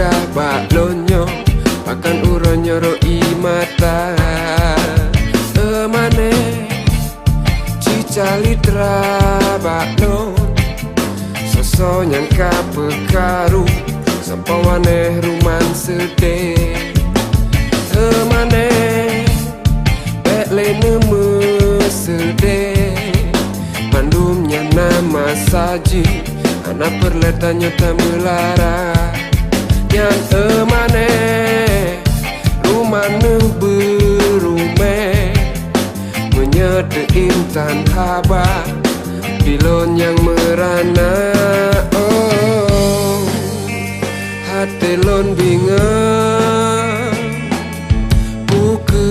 pegah baklonyo akan uronyo roi mata emane cicalitra baklon soso nyangka pekaru sampawane ruman sedih emane bekle nemu sedih mandumnya nama saji anak perletanya tak melara yang emane rumah berume menyede intan haba bilon yang merana oh hati lon bingung buku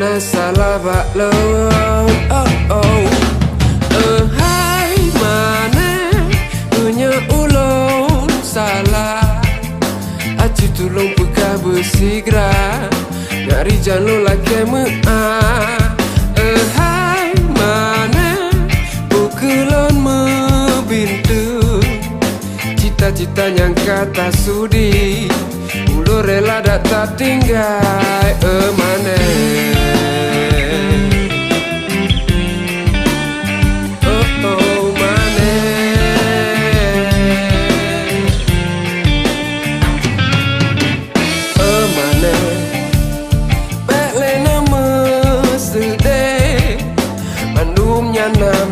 nasalah baklon oh oh hai mana punya ulun salah aci tulung pekah bersigra ngari jalo laki me'ah hai mana bukulon membintu cita-cita yang kata sudi ulu rela dak tak tinggal mana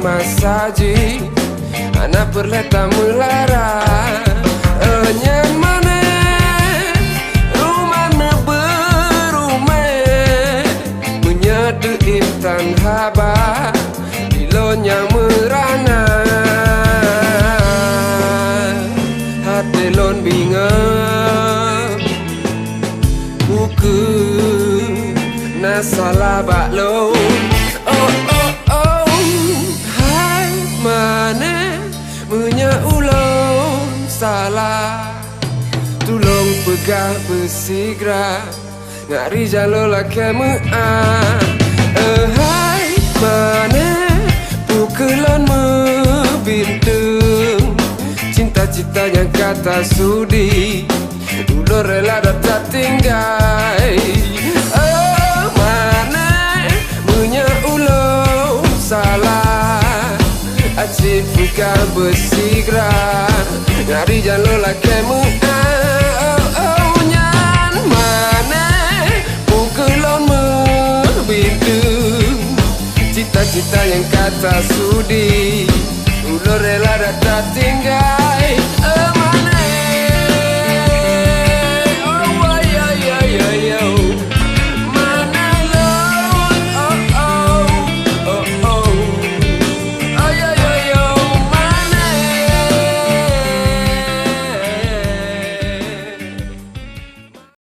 nama saji anak perleta melara enyan mana rumah berume menyede intan haba dilonya merana hati lon bingung buku nasalah baklon punya ulun salah tulung pegah bersigra ngari jalo laki me'ah hai mana pukulan membintung cinta-cita yang kata sudi ulur rela dak tak tinggal mana punya ulun salah aci pegah bersigra ngari jalo laki me'ah nyan mana pukulon membintung cita-cita yang kata sudi ulur rela dak tak tinggal